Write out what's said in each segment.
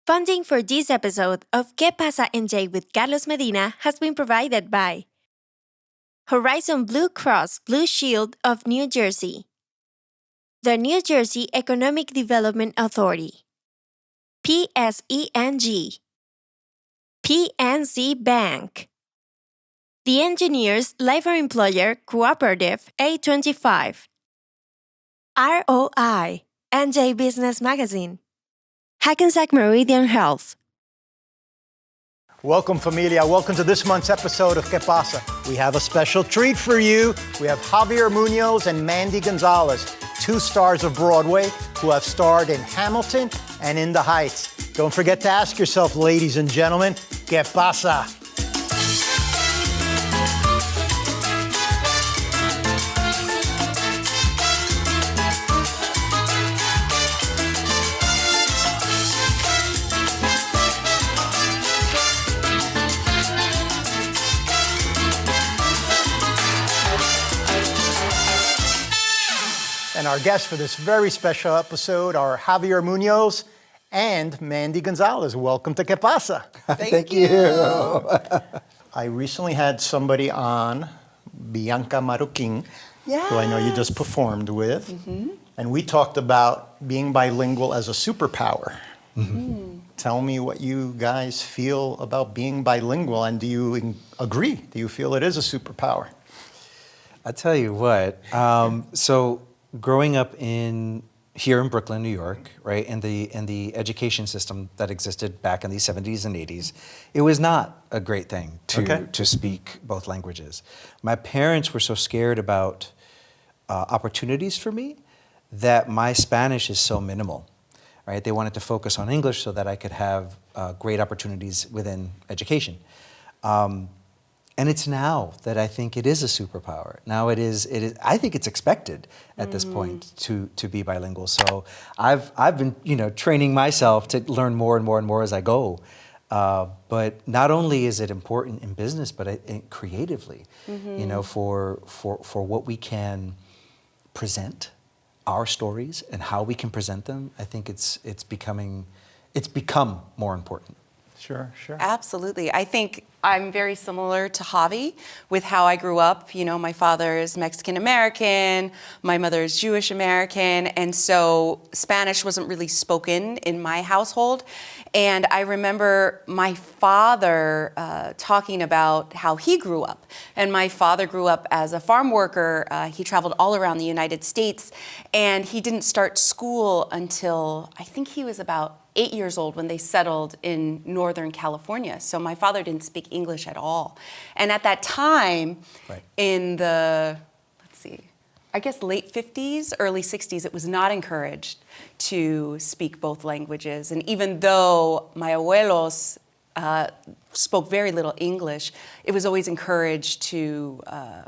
Funding for this episode of Qué Pasa NJ with Carlos Medina has been provided by Horizon Blue Cross Blue Shield of New Jersey, the New Jersey Economic Development Authority, PSENG, PNC Bank, the Engineers Labor Employer Cooperative A25, ROI, NJ Business Magazine, Hackensack Meridian Health. Welcome, familia. Welcome to this month's episode of Qué Pasa. We have a special treat for you. We have Javier Muñoz and Mandy Gonzalez, two stars of Broadway who have starred in Hamilton and In the Heights. Don't forget to ask yourself, ladies and gentlemen, ¿Qué pasa? And our guests for this very special episode are Javier Muñoz and Mandy Gonzalez. Welcome to Qué Pasa. Thank you. I recently had somebody on, Bianca Marroquin, who I know you just performed with. Mm-hmm. And we talked about being bilingual as a superpower. Mm-hmm. Tell me what you guys feel about being bilingual, and do you agree? Do you feel it is a superpower? I tell you what, growing up here in Brooklyn, New York, right, in the education system that existed back in the 70s and 80s, it was not a great thing to speak both languages. My parents were so scared about opportunities for me that my Spanish is so minimal, right? They wanted to focus on English so that I could have great opportunities within education. And it's now that I think it is a superpower. Now it is. I think it's expected at this point to be bilingual. So I've been training myself to learn more and more and more as I go. But not only is it important in business, but creatively, for what we can present, our stories and how we can present them. I think it's become more important. Sure. Absolutely. I think I'm very similar to Javi with how I grew up. You know, my father is Mexican-American, my mother is Jewish-American, and so Spanish wasn't really spoken in my household. And I remember my father talking about how he grew up. And my father grew up as a farm worker. He traveled all around the United States, and he didn't start school until I think he was about 8 years old when they settled in Northern California. So my father didn't speak English at all. And at that time, in the, I guess late 50s, early 60s, it was not encouraged to speak both languages. And even though my abuelos spoke very little English, it was always encouraged to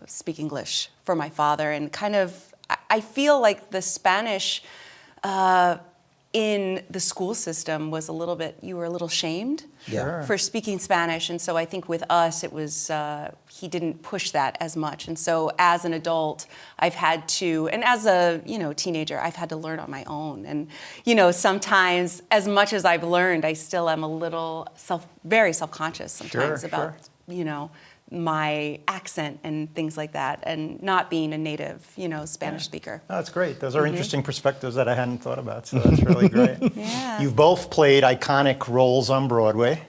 speak English for my father. And kind of, I feel like the Spanish in the school system was you were a little shamed for speaking Spanish. And so I think with us, it was, he didn't push that as much. And so as an adult, I've had to, and as a, teenager, I've had to learn on my own. And, sometimes as much as I've learned, I still am a little very self-conscious sometimes about, my accent and things like that, and not being a native, Spanish speaker. Oh, that's great. Those are interesting perspectives that I hadn't thought about, so that's really great. You've both played iconic roles on Broadway.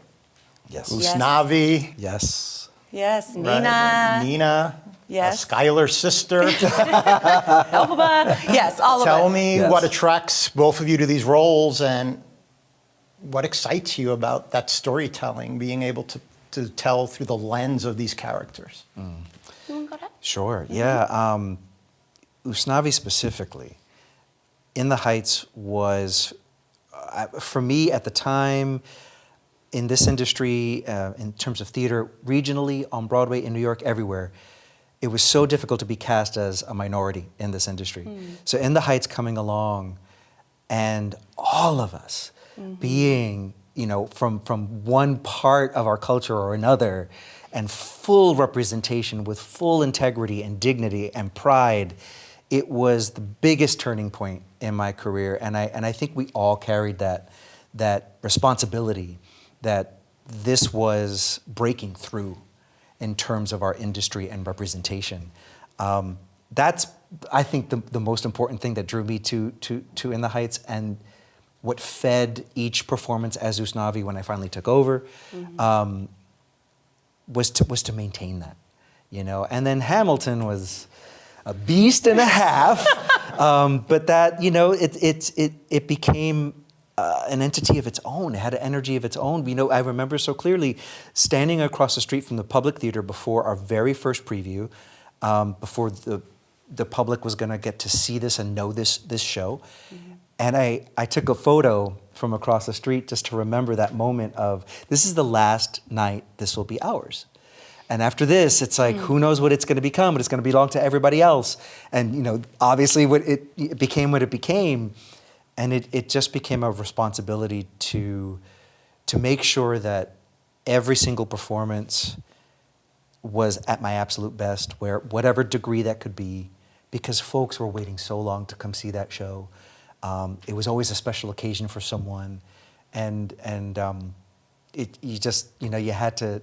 Yes. Usnavi. Yes. Yes, Nina. Right. Nina. Yes. Skylar's sister. Elphaba. Yes, all of it. Tell me what attracts both of you to these roles, and what excites you about that storytelling, being able to tell through the lens of these characters. You want to go ahead? Sure, yeah. Usnavi specifically, In the Heights was, for me at the time, in this industry, in terms of theater, regionally, on Broadway, in New York, everywhere, it was so difficult to be cast as a minority in this industry. So In the Heights coming along, and all of us being from one part of our culture or another, and full representation with full integrity and dignity and pride, it was the biggest turning point in my career. And I think we all carried that that responsibility that this was breaking through in terms of our industry and representation. That's, I think, the most important thing that drew me to In the Heights, and what fed each performance as Usnavi when I finally took over, was to maintain that, you know. And then Hamilton was a beast and a half, but that, you know, it became an entity of its own. It had an energy of its own. You know, I remember so clearly standing across the street from the Public Theater before our very first preview, before the public was going to get to see this and know this show. And I took a photo from across the street just to remember that moment of, this is the last night this will be ours. And after this, it's like, who knows what it's going to become, but it's going to belong to everybody else. And, you know, obviously it became what it became. And it just became a responsibility to make sure that every single performance was at my absolute best, where whatever degree that could be, because folks were waiting so long to come see that show. It was always a special occasion for someone, and you just, you know, you had to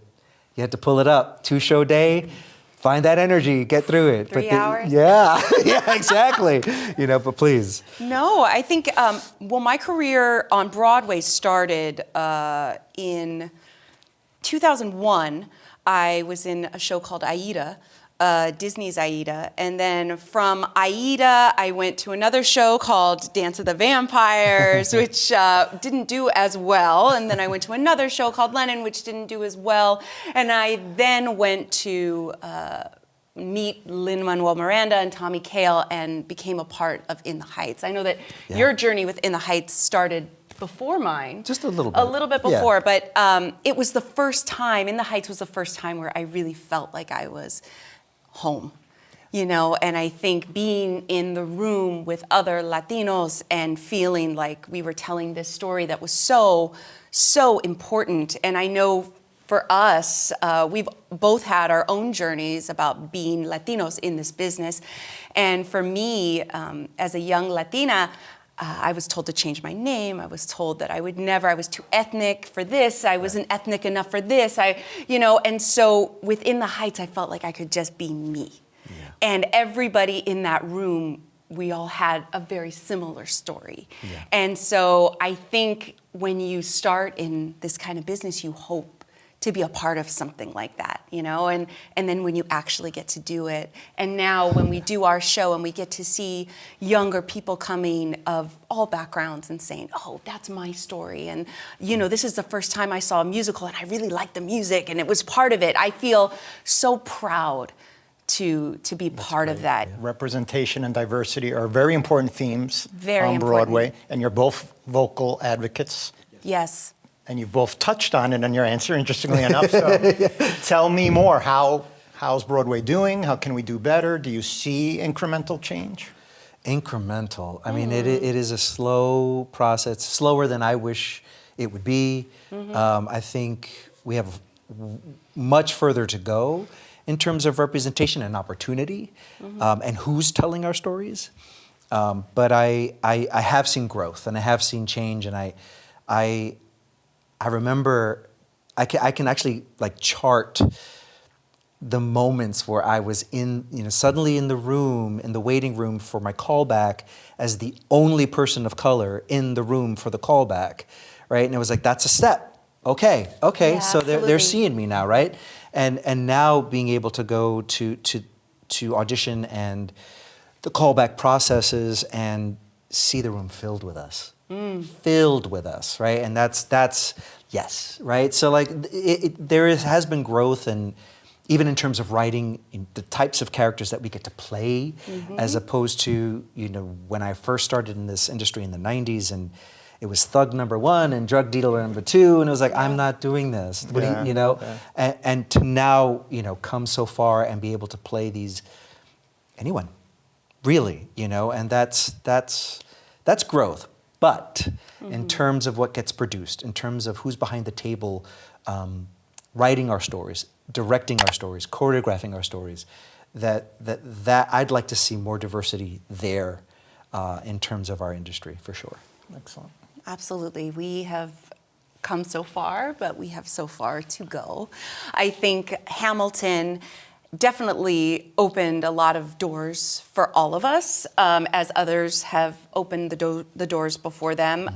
pull it up. 2-show day, find that energy, get through it. 3 hours. Yeah, yeah, exactly. You know, but please. No, I think, well, my career on Broadway started in 2001. I was in a show called Aida, Disney's Aida. And then from Aida, I went to another show called Dance of the Vampires, which didn't do as well. And then I went to another show called Lennon, which didn't do as well. And I then went to meet Lin-Manuel Miranda and Tommy Kail and became a part of In the Heights. I know that your journey with In the Heights started before mine. Just a little bit. A little bit before, but it was the first time, In the Heights was the first time where I really felt like I was home, you know. And I think being in the room with other Latinos and feeling like we were telling this story that was so, so important. And I know for us, we've both had our own journeys about being Latinos in this business. And for me, as a young Latina, I was told to change my name. I was told that I would never, I was too ethnic for this. I wasn't ethnic enough for this. You know, and so within the Heights, I felt like I could just be me. Yeah. And everybody in that room, we all had a very similar story. Yeah. And so I think when you start in this kind of business, you hope to be a part of something like that, you know, and then when you actually get to do it. And now when we do our show and we get to see younger people coming of all backgrounds and saying, oh, that's my story. And, you know, this is the first time I saw a musical and I really liked the music and it was part of it. I feel so proud to be part of that. Yeah. Representation and diversity are very important themes on Broadway, important. And you're both vocal advocates. Yes. And you've both touched on it in your answer, interestingly enough. So tell me more. How's Broadway doing? How can we do better? Do you see incremental change? Incremental. I mean, it is a slow process, slower than I wish it would be. I think we have much further to go in terms of representation and opportunity, and who's telling our stories. But I have seen growth and I have seen change, and I remember, I can actually like chart the moments where I was in, you know, suddenly in the room, in the waiting room for my callback as the only person of color in the room for the callback, right? And it was like, that's a step. Okay, Yeah, so they're seeing me now, right? And now being able to go to audition and the callback processes and see the room filled with us. Filled with us, right? And that's yes, right? So like has been growth, and even in terms of writing, in the types of characters that we get to play, as opposed to, you know, when I first started in this industry in the 90s, and it was thug number 1 and drug dealer number 2, and it was like, I'm not doing this. What do you know? And to now, you know, come so far and be able to play these, anyone, really, you know, and that's growth. But in terms of what gets produced, in terms of who's behind the table, writing our stories, directing our stories, choreographing our stories, that I'd like to see more diversity there in terms of our industry, for sure. Excellent. Absolutely. We have come so far, but we have so far to go. I think Hamilton definitely opened a lot of doors for all of us, as others have opened the doors before them.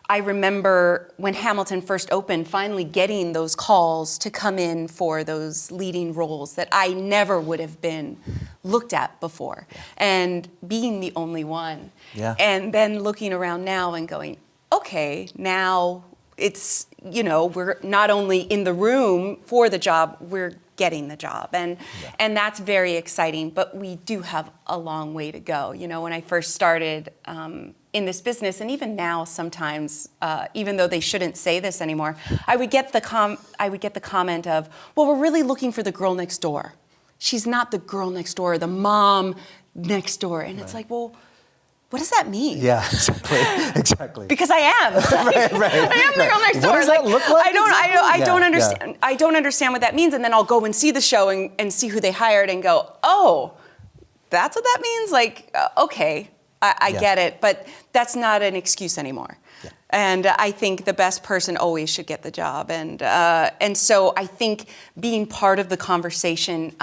I remember when Hamilton first opened, finally getting those calls to come in for those leading roles that I never would have been looked at before, and being the only one. Yeah. And then looking around now and going, okay, now it's, we're not only in the room for the job, we're getting the job. And that's very exciting, but we do have a long way to go. When I first started in this business, and even now sometimes, even though they shouldn't say this anymore, I would get the comment of, well, we're really looking for the girl next door. She's not the girl next door, the mom next door. And it's like, well, what does that mean? Yeah, exactly. Because I am. right. I am the girl next door. What does that look like? I don't understand. Yeah. I don't understand what that means, and then I'll go and see the show and see who they hired and go, oh, that's what that means. Like, okay, I get it, but that's not an excuse anymore. Yeah. And I think the best person always should get the job, and so I think being part of the conversation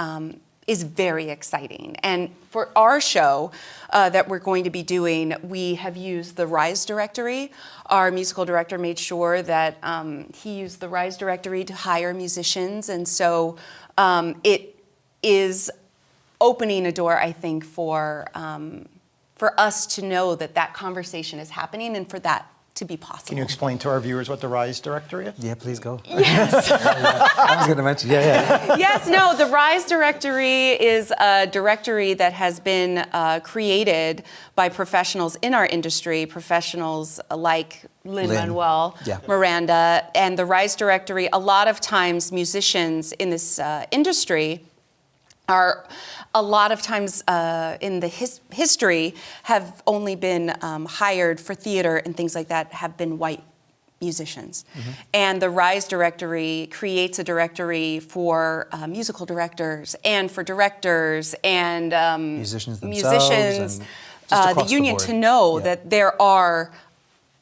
is very exciting. And for our show that we're going to be doing, we have used the Rise directory. Our musical director made sure that he used the Rise directory to hire musicians. And so it is opening a door, I think, for us to know that conversation is happening and for that to be possible. Can you explain to our viewers what the Rise directory is? Yeah, please go. Yes. I was going to mention, Yes, no, the Rise directory is a directory that has been created by professionals in our industry, professionals like Lin-Manuel Miranda. And the Rise directory, a lot of times musicians in this industry are a lot of times in the history have only been hired for theater and things like that, have been white musicians. Mm-hmm. And the Rise directory creates a directory for musical directors and for directors and musicians themselves, the union to know that there are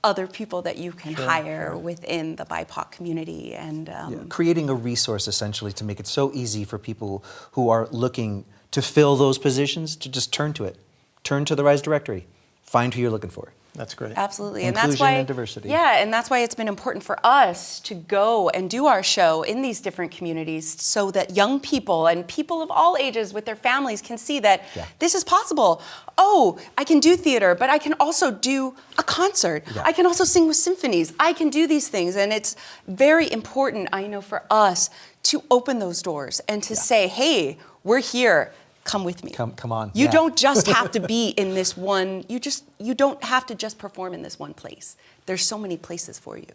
other people that you can hire within the BIPOC community. And creating a resource essentially to make it so easy for people who are looking to fill those positions to just turn to it. Turn to the Rise directory. Find who you're looking for. That's great. Absolutely. Inclusion and that's why, and diversity. Yeah, and that's why it's been important for us to go and do our show in these different communities so that young people and people of all ages with their families can see that this is possible. Oh, I can do theater, but I can also do a concert. Yeah. I can also sing with symphonies. I can do these things. And it's very important, I know, for us to open those doors and to say, hey, we're here. Come with me. Come on. You don't just have to be in this one. You don't have to just perform in this one place. There's so many places for you,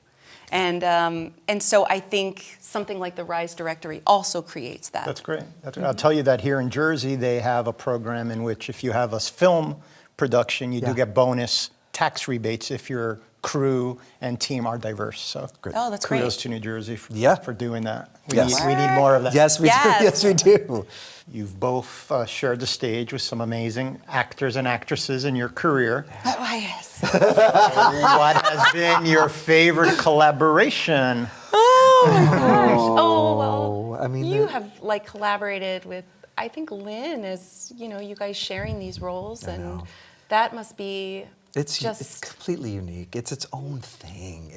and so I think something like the Rise directory also creates that. That's great. I'll tell you that here in Jersey they have a program in which if you have a film production, you do get bonus tax rebates if your crew and team are diverse. So that's great. Kudos to New Jersey for doing that. We need more of that. Yes, we do. Yes, we do. You've both shared the stage with some amazing actors and actresses in your career. Oh, yes. What has been your favorite collaboration? Oh, my gosh. Oh, well, I mean, you have collaborated with, I think, Lynn, as, you guys sharing these roles, and that must be... It's completely unique. It's its own thing.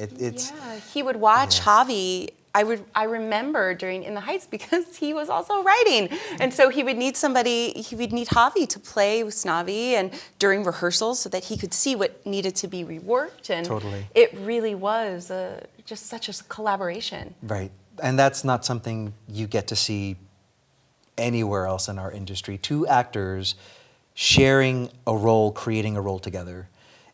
He would watch Javi. I remember during In the Heights because he was also writing, and so he would need Javi to play with Snavi and during rehearsals so that he could see what needed to be reworked. And it really was just such a collaboration. Right, and that's not something you get to see anywhere else in our industry. Two actors sharing a role, creating a role together,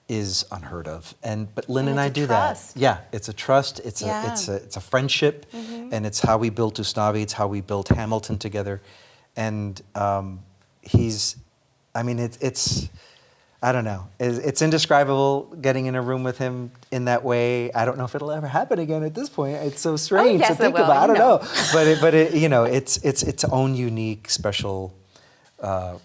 is unheard of. But Lynn and I do that. Yeah, it's a trust. It's a friendship, and it's how we built Usnavi. It's how we built Hamilton together, and it's I don't know. It's indescribable getting in a room with him in that way. I don't know if it'll ever happen again at this point. It's so strange to think about. I don't know, but it's its own unique, special.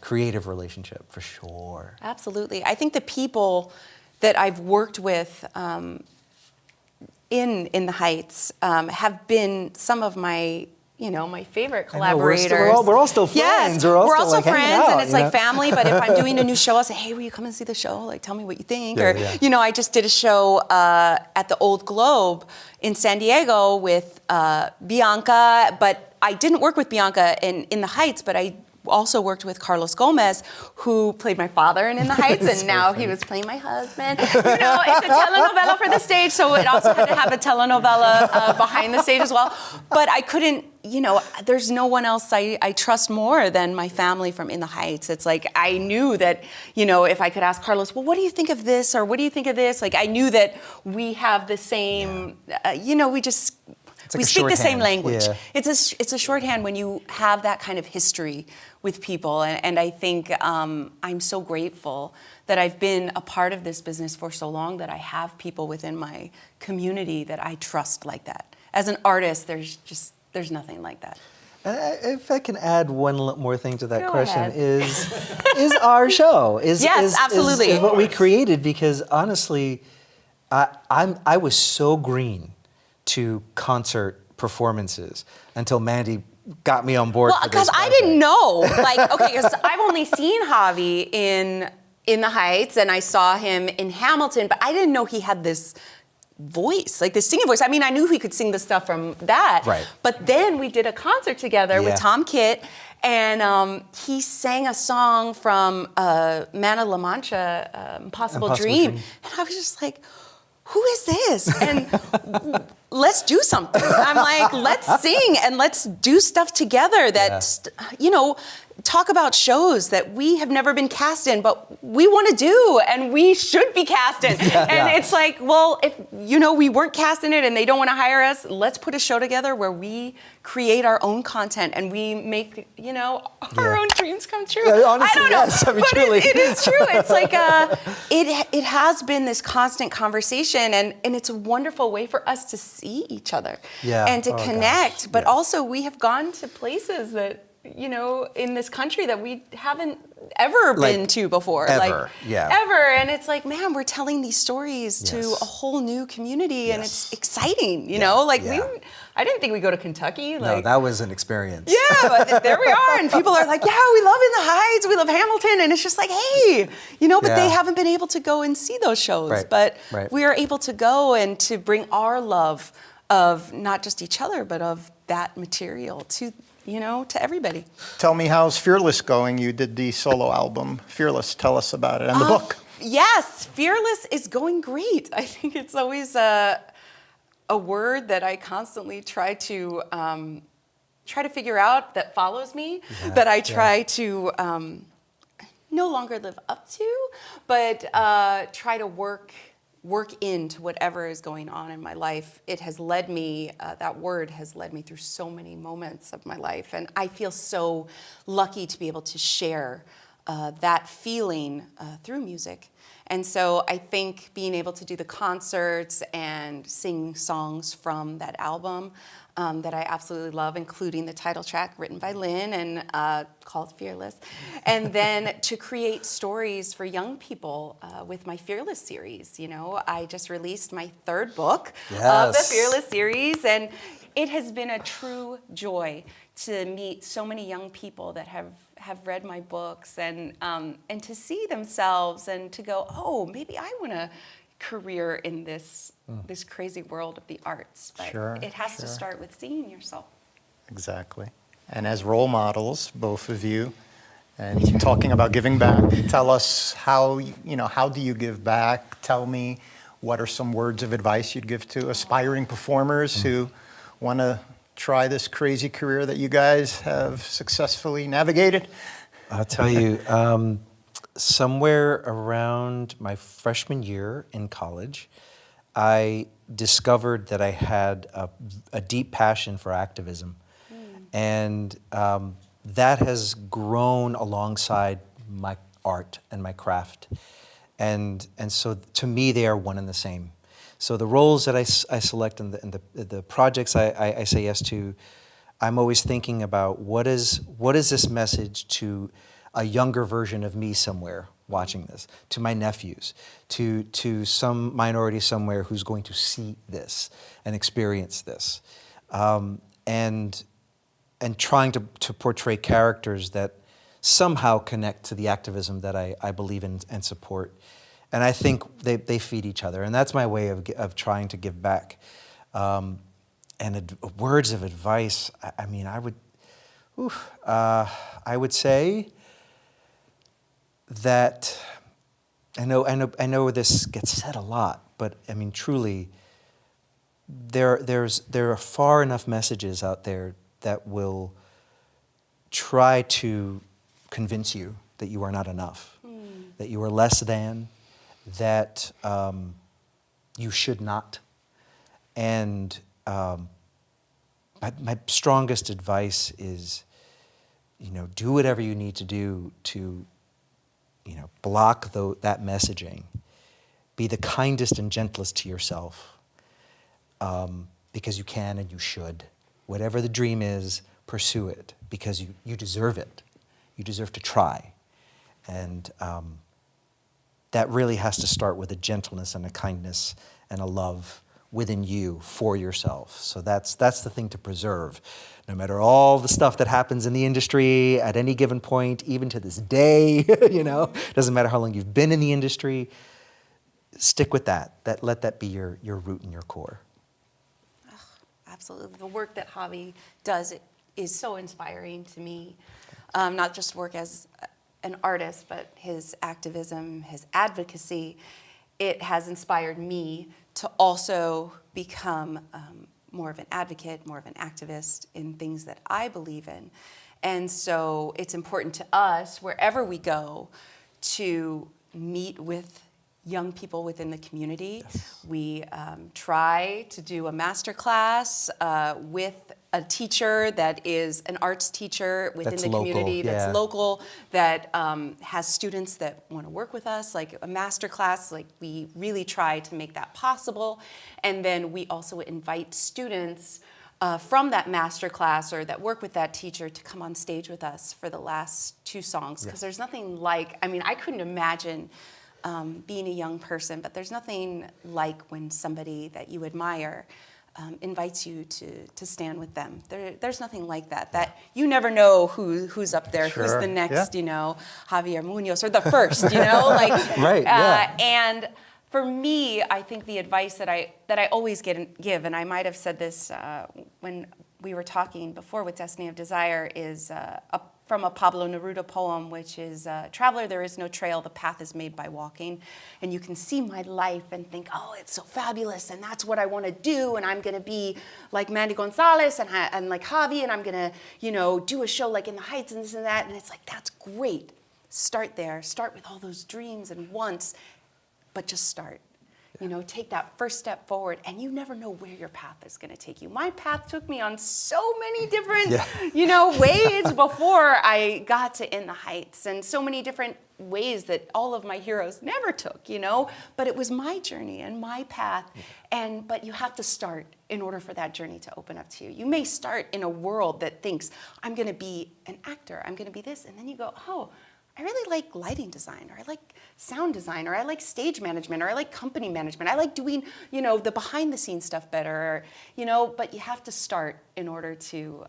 Creative relationship for sure. Absolutely. I think the people that I've worked with in the Heights have been some of my, my favorite collaborators. We're all still friends. Yes, we're also still, like, friends, out, and it's like family. But if I'm doing a new show, I'll say, "Hey, will you come and see the show? Like, tell me what you think." I just did a show at the Old Globe in San Diego with Bianca, but I didn't work with Bianca in the Heights, but I also worked with Carlos Gomez, who played my father in the Heights, and now he was playing my husband. It's a telenovela for the stage, so it also had to have a telenovela behind the stage as well. But I couldn't, there's no one else I trust more than my family from In the Heights. It's like I knew that, if I could ask Carlos, well, what do you think of this, or what do you think of this? Like I knew that we have the same, we speak the same language. Yeah. It's a shorthand when you have that kind of history with people. And I think I'm so grateful that I've been a part of this business for so long, that I have people within my community that I trust like that. As an artist, there's nothing like that. If I can add one more thing to that Go question, ahead. is our show. Yes, absolutely. Is what we created, because honestly, I was so green to concert performances until Mandy got me on board. Well, because I didn't know, because I've only seen Javi in the Heights, and I saw him in Hamilton, but I didn't know he had this voice, like this singing voice. I mean, I knew he could sing the stuff from that, right. But then we did a concert together with Tom Kitt, and he sang a song from Man of La Mancha, Impossible Dream, and I was just like, who is this? And let's do something. I'm like, let's sing and let's do stuff together that, talk about shows that we have never been cast in, but we want to do, and we should be cast in. It's like, well, if, we weren't cast in it and they don't want to hire us, let's put a show together where we create our own content and we make, our own dreams come true. Yeah, honestly, I don't know, yes. I mean, but truly. it is true. It's like, it has been this constant conversation, and it's a wonderful way for us to see each other and to connect. Gosh. But also, we have gone to places that, in this country that we haven't ever been to before. Ever. And it's like, man, we're telling these stories to a whole new community, and it's exciting, I didn't think we'd go to Kentucky. No, that was an experience. Yeah, but there we are, and people are like, yeah, we love In the Heights, we love Hamilton, and it's just like, hey, but they haven't been able to go and see those shows. Right. But Right. we are able to go and to bring our love of not just each other, but of that material to everybody. Tell me, how's Fearless going? You did the solo album, Fearless. Tell us about it, and the book. Yes, Fearless is going great. I think it's always a word that I constantly try to figure out, that follows me, that I try to no longer live up to, but try to work into whatever is going on in my life. It has led me, that word has led me through so many moments of my life. And I feel so lucky to be able to share that feeling through music. And so I think being able to do the concerts and sing songs from that album that I absolutely love, including the title track written by Lynn and called Fearless. And then to create stories for young people with my Fearless series. I just released my third book of the Fearless series, and it has been a true joy to meet so many young people that have read my books, and to see themselves and to go, oh, maybe I want a career in this crazy world of the arts. But it has to start with seeing yourself. Exactly. And as role models, both of you, and talking about giving back, tell us how do you give back? Tell me, what are some words of advice you'd give to aspiring performers who want to try this crazy career that you guys have successfully navigated? I'll tell you, somewhere around my freshman year in college, I discovered that I had a deep passion for activism. And that has grown alongside my art and my craft. And so to me, they are one and the same. So the roles that I select and the projects I say yes to, I'm always thinking about what is this message to a younger version of me somewhere? watching this, to my nephews, to some minority somewhere who's going to see this and experience this, and trying to portray characters that somehow connect to the activism that I believe in and support. And I think they feed each other, and that's my way of trying to give back. Words of advice, I mean, I would say that I know this gets said a lot, but I mean, truly, there are far enough messages out there that will try to convince you that you are not enough, that you are less than, that you should not. And my strongest advice is, do whatever you need to do to, block that messaging. Be the kindest and gentlest to yourself, because you can and you should. Whatever the dream is, pursue it, because you deserve it. You deserve to try. And that really has to start with a gentleness and a kindness and a love within you for yourself. So that's the thing to preserve. No matter all the stuff that happens in the industry at any given point, even to this day, doesn't matter how long you've been in the industry, stick with that. Let that be your root and your core. Oh, absolutely. The work that Javi does is so inspiring to me. Not just work as an artist, but his activism, his advocacy, it has inspired me to also become more of an advocate, more of an activist in things that I believe in. And so it's important to us, wherever we go, to meet with young people within the community. Yes. We try to do a master class with a teacher that is an arts teacher within the community, that's local, that has students that want to work with us, like a master class. Like, we really try to make that possible. And then we also invite students from that master class or that work with that teacher to come on stage with us for the last 2 songs. Because there's nothing like, I couldn't imagine being a young person, but there's nothing like when somebody that you admire invites you to stand with them. There's nothing like that. That you never know who's up there, who's the next, Javier Muñoz, or the first, Right. Yeah. And for me, I think the advice that I always give, and I might have said this when we were talking before with Destiny of Desire, is from a Pablo Neruda poem, which is, traveler, there is no trail, the path is made by walking. And you can see my life and think, oh, it's so fabulous, and that's what I want to do, and I'm going to be like Mandy Gonzalez and like Javi, and I'm going to, do a show like In the Heights and this and that. And it's like, that's great. Start there. Start with all those dreams and wants, but just start. Take that first step forward, and you never know where your path is going to take you. My path took me on so many different, ways before I got to In the Heights, and so many different ways that all of my heroes never took, But it was my journey and my path, but you have to start in order for that journey to open up to you. You may start in a world that thinks, I'm going to be an actor, I'm going to be this, and then you go, oh, I really like lighting design, or I like sound design, or I like stage management, or I like company management. I like doing, the behind the scenes stuff better, but you have to start in order to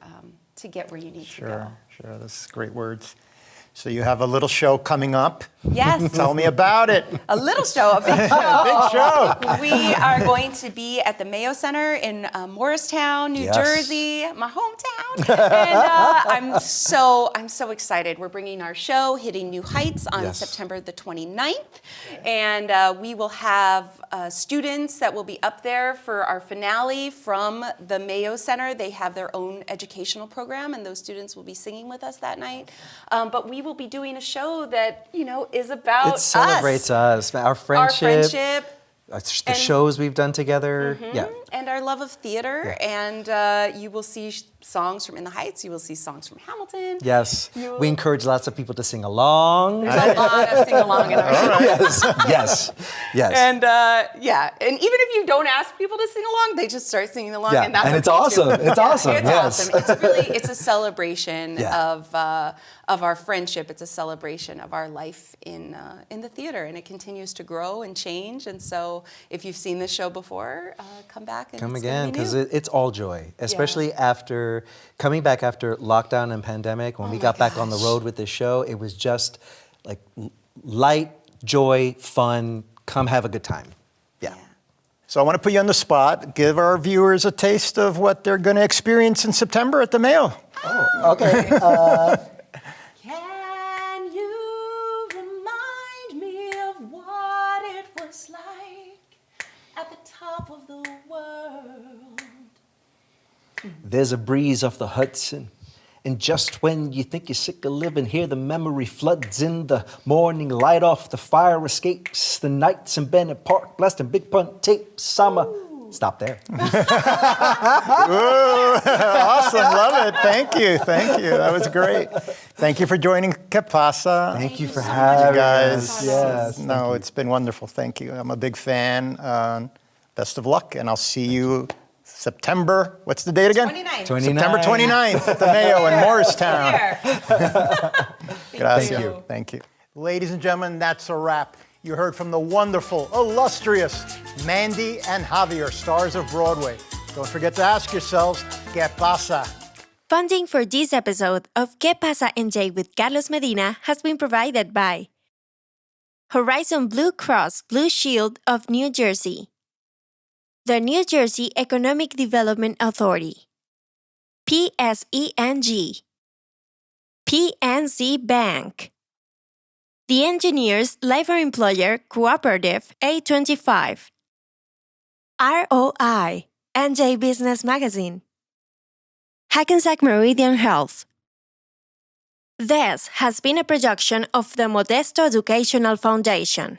get where you need to go. Sure, that's great words. So you have a little show coming up. Yes. Tell me about it. A little show, a big show. Big show. We are going to be at the Mayo Center in Morristown, New Jersey, my hometown. And I'm so excited. We're bringing our show, Hitting New Heights, on September the 29th. And we will have students that will be up there for our finale from the Mayo Center. They have their own educational program, and those students will be singing with us that night. But we will be doing a show that, is about us. It celebrates us, our friendship. the shows we've done together. Yeah. And our love of theater. And you will see songs from In the Heights. You will see songs from Hamilton. Yes. We encourage lots of people to sing along. There's a lot of sing-along in our show. Yes. And and even if you don't ask people to sing along, they just start singing along, and that's it's awesome. It's awesome. It's yes. awesome. It's a celebration of our friendship. It's a celebration of our life in the theater, and it continues to grow and change. And so, if you've seen this show before, come back and come it's again, because it's all joy, especially after coming back after lockdown and pandemic. When we got back on the road with this show, it was just like light, joy, fun. Come have a good time. Yeah. So I want to put you on the spot. Give our viewers a taste of what they're going to experience in September at the Mayo. Oh, okay. Can you remind me of what it was like at the top of the world? There's a breeze off the Hudson. And just when you think you're sick of living here, the memory floods in. The morning light off the fire escapes. The nights in Bennett Park blasting big punt tapes. Summer. Stop there. Awesome. Love it. Thank you. That was great. Thank you for joining Qué Pasa. Thank you for having us. Yes. No, it's been wonderful. Thank you. I'm a big fan. Best of luck, and I'll see you September, what's the date again? 29th. September 29th at the Mayo in Morristown. Gracias. Thank you. Ladies and gentlemen, that's a wrap. You heard from the wonderful, illustrious Mandy and Javier, stars of Broadway. Don't forget to ask yourselves, ¿Qué pasa? Funding for this episode of Qué Pasa NJ with Carlos Medina has been provided by Horizon Blue Cross Blue Shield of New Jersey, the New Jersey Economic Development Authority, PSENG, PNC Bank, the Engineers Labor Employer Cooperative A25, ROI, NJ Business Magazine, Hackensack Meridian Health. This has been a production of the Modesto Educational Foundation.